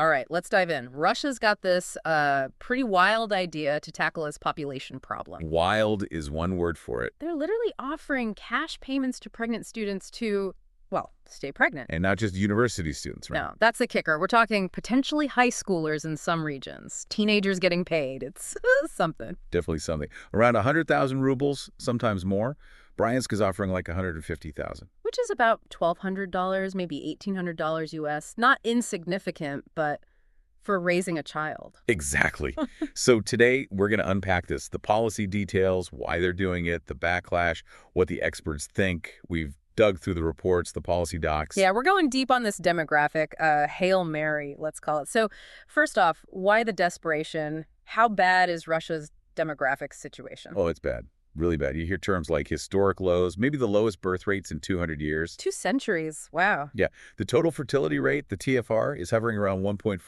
All right, let's dive in. Russia's got this pretty wild idea to tackle its population problem. Wild is one word for it. They're literally offering cash payments to pregnant students to, well, stay pregnant. And not just university students, right? No, that's the kicker. We're talking potentially high schoolers in some regions. Teenagers getting paid. It's something. Definitely something. Around 100,000 rubles, sometimes more. Bryansk is offering like 150,000. Which is about $1,200, maybe $1,800 US. Not insignificant, but for raising a child. Exactly. So today, we're going to unpack this, the policy details, why they're doing it, the backlash, what the experts think. We've dug through the reports, the policy docs. Yeah, we're going deep on this demographic, Hail Mary, let's call it. So first off, why the desperation? How bad is Russia's demographic situation? Oh, it's bad. Really bad. You hear terms like historic lows, maybe the lowest birth rates in 200 years. 2 centuries. Wow. Yeah. The total fertility rate, the TFR, is hovering around 1.41,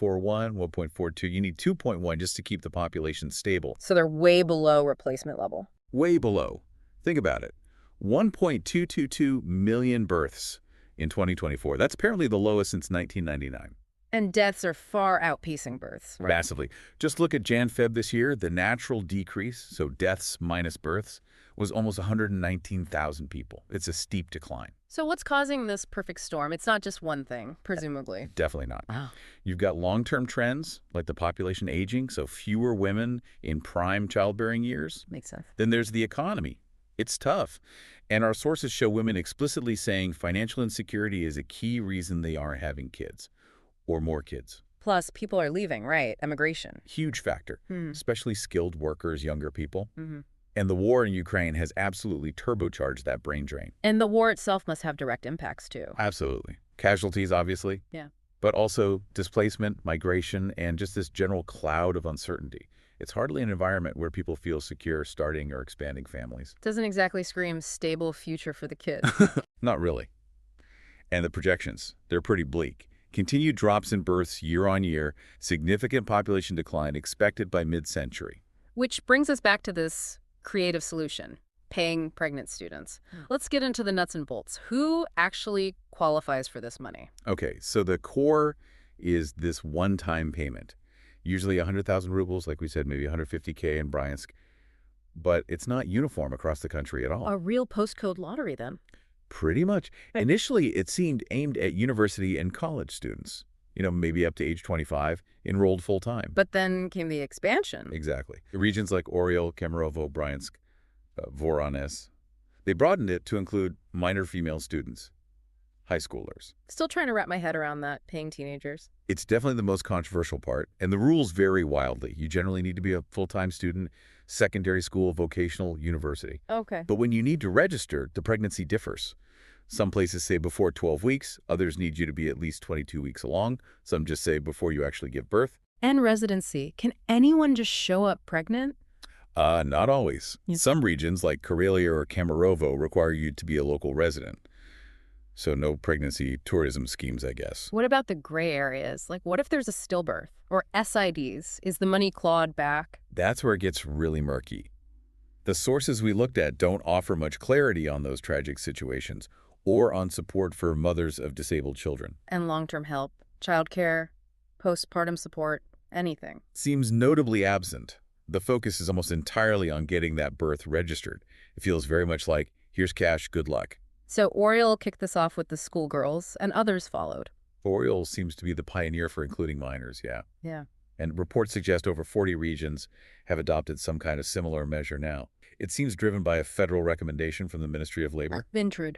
1.42. You need 2.1 just to keep the population stable. So they're way below replacement level. Way below. Think about it. 1.222 million births in 2024. That's apparently the lowest since 1999. And deaths are far outpacing births. Right? Massively. Just look at Jan-Feb this year. The natural decrease, so deaths minus births, was almost 119,000 people. It's a steep decline. So what's causing this perfect storm? It's not just one thing, presumably. Definitely not. Wow. You've got long-term trends, like the population aging, so fewer women in prime childbearing years. Makes sense. Then there's the economy. It's tough. And our sources show women explicitly saying financial insecurity is a key reason they aren't having kids. Or more kids. Plus, people are leaving, right? Immigration. Huge factor, especially skilled workers, younger people. Mm-hmm. And the war in Ukraine has absolutely turbocharged that brain drain. And the war itself must have direct impacts, too. Absolutely. Casualties, obviously. Yeah. But also displacement, migration, and just this general cloud of uncertainty. It's hardly an environment where people feel secure starting or expanding families. Doesn't exactly scream stable future for the kids. Not really. And the projections, they're pretty bleak. Continued drops in births year on year, significant population decline expected by mid-century. Which brings us back to this creative solution, paying pregnant students. Let's get into the nuts and bolts. Who actually qualifies for this money? Okay, so the core is this one-time payment. Usually 100,000 rubles, like we said, maybe 150K in Bryansk. But it's not uniform across the country at all. A real postcode lottery, then. Pretty much. Initially, it seemed aimed at university and college students, maybe up to age 25, enrolled full-time. But then came the expansion. Exactly. Regions like Oriol, Kemerovo, Bryansk, Voronezh, they broadened it to include minor female students, high schoolers. Still trying to wrap my head around that, paying teenagers. It's definitely the most controversial part, and the rules vary wildly. You generally need to be a full-time student, secondary school, vocational, university. Okay. But when you need to register, the pregnancy differs. Some places say before 12 weeks, others need you to be at least 22 weeks along. Some just say before you actually give birth. And residency. Can anyone just show up pregnant? Not always. Yeah. Some regions, like Karelia or Kemerovo, require you to be a local resident. So no pregnancy tourism schemes, I guess. What about the gray areas? Like, what if there's a stillbirth? Or SIDs? Is the money clawed back? That's where it gets really murky. The sources we looked at don't offer much clarity on those tragic situations or on support for mothers of disabled children. And long-term help, childcare, postpartum support, anything. Seems notably absent. The focus is almost entirely on getting that birth registered. It feels very much like, here's cash, good luck. So Oriol kicked this off with the Schoolgirls, and others followed. Oriol seems to be the pioneer for including minors, yeah. Yeah. And reports suggest over 40 regions have adopted some kind of similar measure now. It seems driven by a federal recommendation from the Ministry of Labor. Vintrude.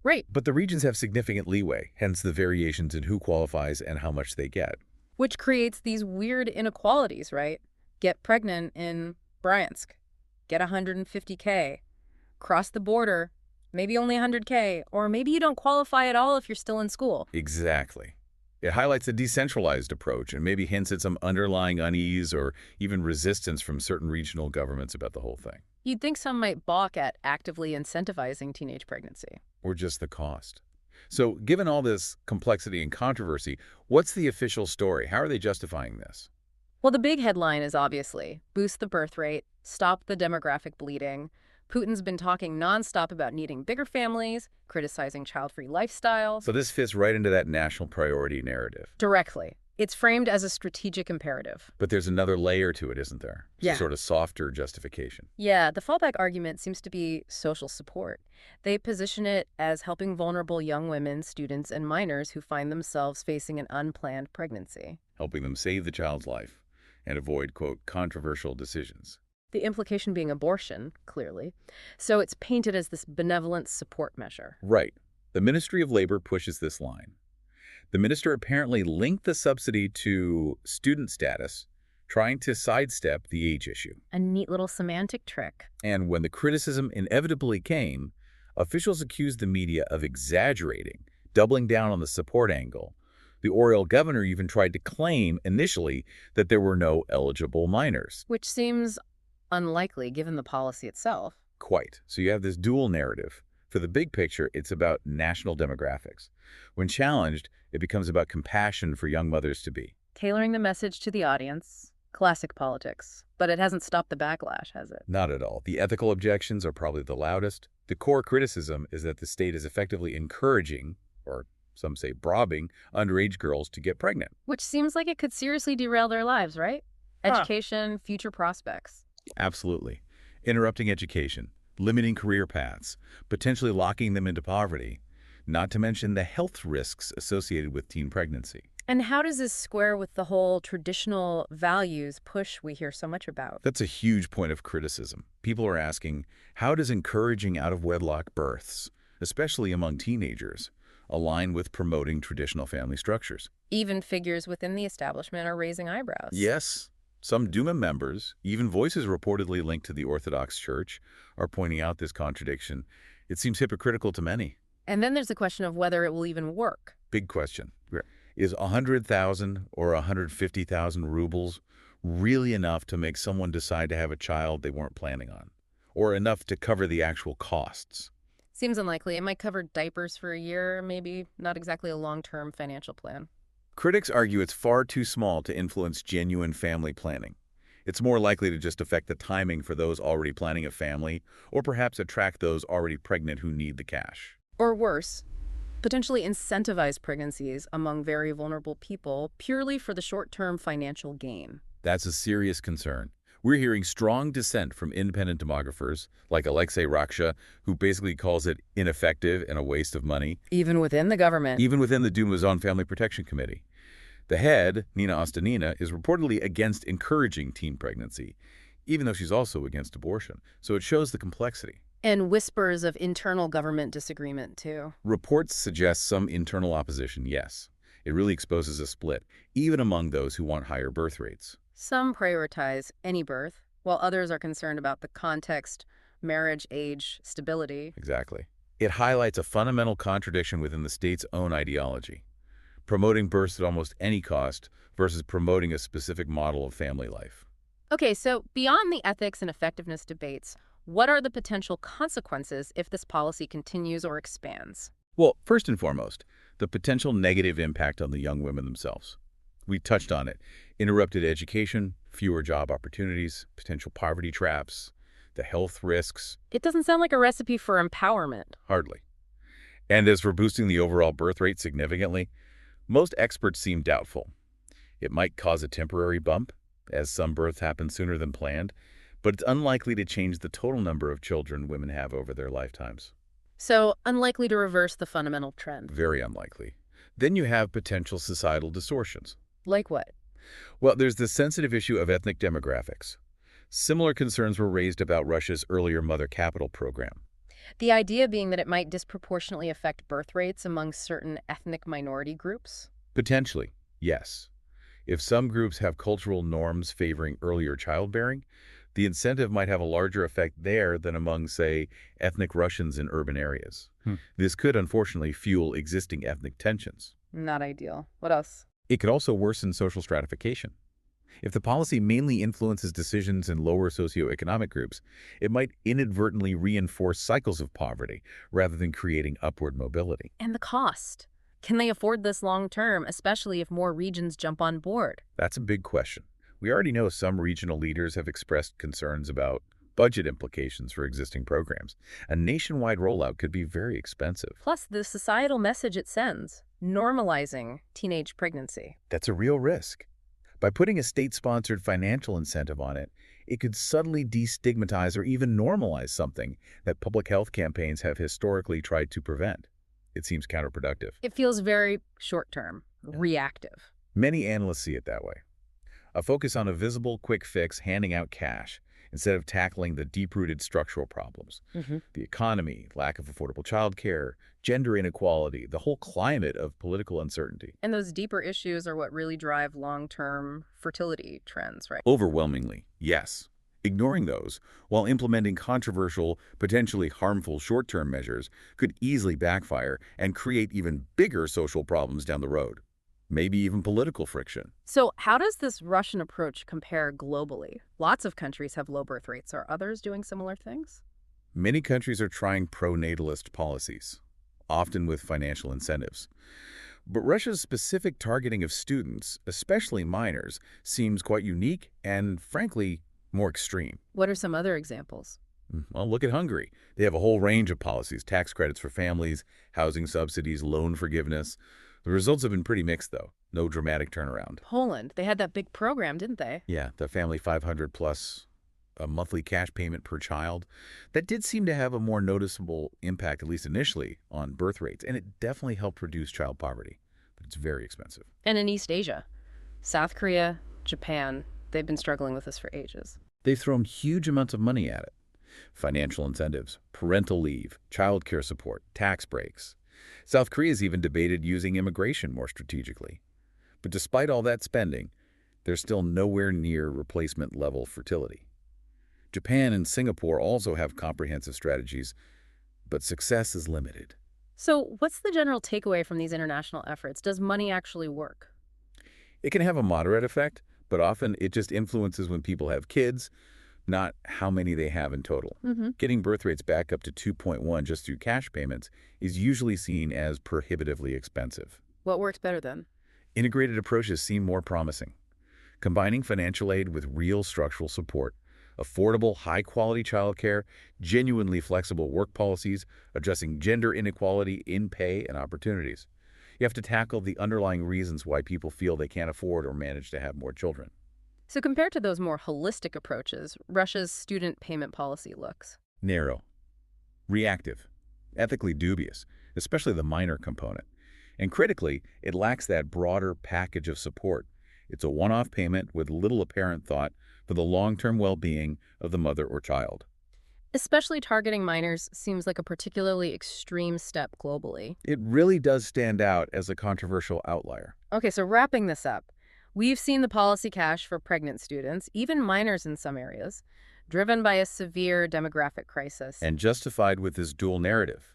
Right. But the regions have significant leeway, hence the variations in who qualifies and how much they get. Which creates these weird inequalities, right? Get pregnant in Bryansk. Get 150K. Cross the border. Maybe only 100K. Or maybe you don't qualify at all if you're still in school. Exactly. It highlights a decentralized approach and maybe hints at some underlying unease or even resistance from certain regional governments about the whole thing. You'd think some might balk at actively incentivizing teenage pregnancy. Or just the cost. So given all this complexity and controversy, what's the official story? How are they justifying this? Well, the big headline is obviously boost the birth rate, stop the demographic bleeding. Putin's been talking nonstop about needing bigger families, criticizing child-free lifestyles. So this fits right into that national priority narrative. Directly. It's framed as a strategic imperative. But there's another layer to it, isn't there? It's a Yeah. sort of softer justification. Yeah, the fallback argument seems to be social support. They position it as helping vulnerable young women, students, and minors who find themselves facing an unplanned pregnancy. Helping them save the child's life and avoid, quote, controversial decisions. The implication being abortion, clearly. So it's painted as this benevolent support measure. Right. The Ministry of Labor pushes this line. The minister apparently linked the subsidy to student status, trying to sidestep the age issue. A neat little semantic trick. And when the criticism inevitably came, officials accused the media of exaggerating, doubling down on the support angle. The Oriole governor even tried to claim initially that there were no eligible minors. Which seems unlikely given the policy itself. Quite. So you have this dual narrative. For the big picture, it's about national demographics. When challenged, it becomes about compassion for young mothers-to-be. Tailoring the message to the audience. Classic politics. But it hasn't stopped the backlash, has it? Not at all. The ethical objections are probably the loudest. The core criticism is that the state is effectively encouraging, or some say bribing, underage girls to get pregnant. Which seems like it could seriously derail their lives, right? Education, future prospects. Absolutely. Interrupting education, limiting career paths, potentially locking them into poverty, not to mention the health risks associated with teen pregnancy. And how does this square with the whole traditional values push we hear so much about? That's a huge point of criticism. People are asking, how does encouraging out-of-wedlock births, especially among teenagers, align with promoting traditional family structures? Even figures within the establishment are raising eyebrows. Yes, some Duma members, even voices reportedly linked to the Orthodox Church, are pointing out this contradiction. It seems hypocritical to many. And then there's the question of whether it will even work. Big question. Is 100,000 or 150,000 rubles really enough to make someone decide to have a child they weren't planning on? Or enough to cover the actual costs? Seems unlikely. It might cover diapers for a year, maybe not exactly a long-term financial plan. Critics argue it's far too small to influence genuine family planning. It's more likely to just affect the timing for those already planning a family, or perhaps attract those already pregnant who need the cash. Or worse, potentially incentivize pregnancies among very vulnerable people purely for the short-term financial gain. That's a serious concern. We're hearing strong dissent from independent demographers, like Alexei Raksha, who basically calls it ineffective and a waste of money. Even within the government. Even within the Duma's own Family Protection Committee. The head, Nina Ostanina, is reportedly against encouraging teen pregnancy, even though she's also against abortion. So it shows the complexity. And whispers of internal government disagreement, too. Reports suggest some internal opposition, yes. It really exposes a split, even among those who want higher birth rates. Some prioritize any birth, while others are concerned about the context, marriage, age, stability. Exactly. It highlights a fundamental contradiction within the state's own ideology, promoting births at almost any cost versus promoting a specific model of family life. Okay, so beyond the ethics and effectiveness debates, what are the potential consequences if this policy continues or expands? Well, first and foremost, the potential negative impact on the young women themselves. We touched on it. Interrupted education, fewer job opportunities, potential poverty traps, the health risks. It doesn't sound like a recipe for empowerment. Hardly. And as for boosting the overall birth rate significantly, most experts seem doubtful. It might cause a temporary bump, as some births happen sooner than planned, but it's unlikely to change the total number of children women have over their lifetimes. So, unlikely to reverse the fundamental trend. Very unlikely. Then you have potential societal distortions. Like what? Well, there's the sensitive issue of ethnic demographics. Similar concerns were raised about Russia's earlier mother capital program. The idea being that it might disproportionately affect birth rates among certain ethnic minority groups? Potentially, yes. If some groups have cultural norms favoring earlier childbearing, the incentive might have a larger effect there than among, say, ethnic Russians in urban areas. This could, unfortunately, fuel existing ethnic tensions. Not ideal. What else? It could also worsen social stratification. If the policy mainly influences decisions in lower socioeconomic groups, it might inadvertently reinforce cycles of poverty rather than creating upward mobility. And the cost. Can they afford this long term, especially if more regions jump on board? That's a big question. We already know some regional leaders have expressed concerns about budget implications for existing programs. A nationwide rollout could be very expensive. Plus, the societal message it sends. normalizing teenage pregnancy. That's a real risk. By putting a state-sponsored financial incentive on it, it could subtly destigmatize or even normalize something that public health campaigns have historically tried to prevent. It seems counterproductive. It feels very short-term, reactive. Many analysts see it that way. A focus on a visible, quick fix handing out cash instead of tackling the deep-rooted structural problems. The economy, lack of affordable childcare, gender inequality, the whole climate of political uncertainty. And those deeper issues are what really drive long-term fertility trends, right? Overwhelmingly, yes. Ignoring those, while implementing controversial, potentially harmful short-term measures, could easily backfire and create even bigger social problems down the road. Maybe even political friction. So how does this Russian approach compare globally? Lots of countries have low birth rates. Are others doing similar things? Many countries are trying pro-natalist policies, often with financial incentives. But Russia's specific targeting of students, especially minors, seems quite unique and, frankly, more extreme. What are some other examples? Well, look at Hungary. They have a whole range of policies, tax credits for families, housing subsidies, loan forgiveness. The results have been pretty mixed, though. No dramatic turnaround. Poland, they had that big program, didn't they? Yeah, the family 500 plus a monthly cash payment per child. That did seem to have a more noticeable impact, at least initially, on birth rates, and it definitely helped reduce child poverty. But it's very expensive. And in East Asia, South Korea, Japan, they've been struggling with this for ages. They've thrown huge amounts of money at it. Financial incentives, parental leave, child care support, tax breaks. South Korea's even debated using immigration more strategically. But despite all that spending, there's still nowhere near replacement-level fertility. Japan and Singapore also have comprehensive strategies, but success is limited. So what's the general takeaway from these international efforts? Does money actually work? It can have a moderate effect, but often it just influences when people have kids, not how many they have in total. Getting birth rates back up to 2.1 just through cash payments is usually seen as prohibitively expensive. What works better then? Integrated approaches seem more promising. Combining financial aid with real structural support, affordable, high-quality childcare, genuinely flexible work policies, addressing gender inequality in pay and opportunities. You have to tackle the underlying reasons why people feel they can't afford or manage to have more children. So compared to those more holistic approaches, Russia's student payment policy looks Narrow, reactive, ethically dubious, especially the minor component. And critically, it lacks that broader package of support. It's a one-off payment with little apparent thought for the long-term well-being of the mother or child. especially targeting minors seems like a particularly extreme step globally. It really does stand out as a controversial outlier. Okay, so wrapping this up, we've seen the policy cash for pregnant students, even minors in some areas, driven by a severe demographic crisis. And justified with this dual narrative.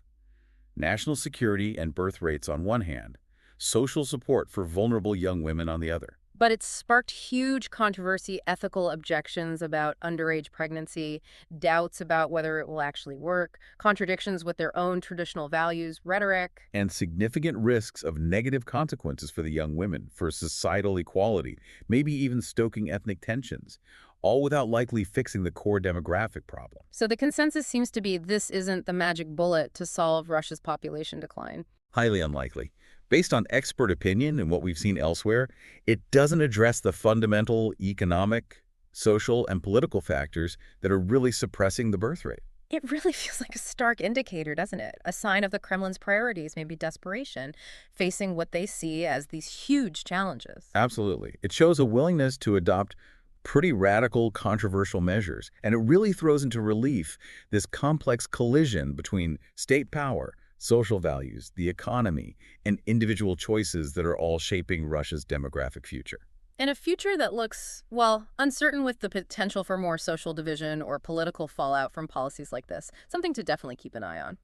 National security and birth rates on one hand, social support for vulnerable young women on the other. But it's sparked huge controversy, ethical objections about underage pregnancy, doubts about whether it will actually work, contradictions with their own traditional values, rhetoric. And significant risks of negative consequences for the young women, for societal equality, maybe even stoking ethnic tensions, all without likely fixing the core demographic problem. So the consensus seems to be this isn't the magic bullet to solve Russia's population decline. Highly unlikely. Based on expert opinion and what we've seen elsewhere, it doesn't address the fundamental economic, social, and political factors that are really suppressing the birth rate. It really feels like a stark indicator, doesn't it? A sign of the Kremlin's priorities, maybe desperation, facing what they see as these huge challenges. Absolutely. It shows a willingness to adopt pretty radical, controversial measures, and it really throws into relief this complex collision between state power, social values, the economy, and individual choices that are all shaping Russia's demographic future. And a future that looks, well, uncertain with the potential for more social division or political fallout from policies like this. Something to definitely keep an eye on.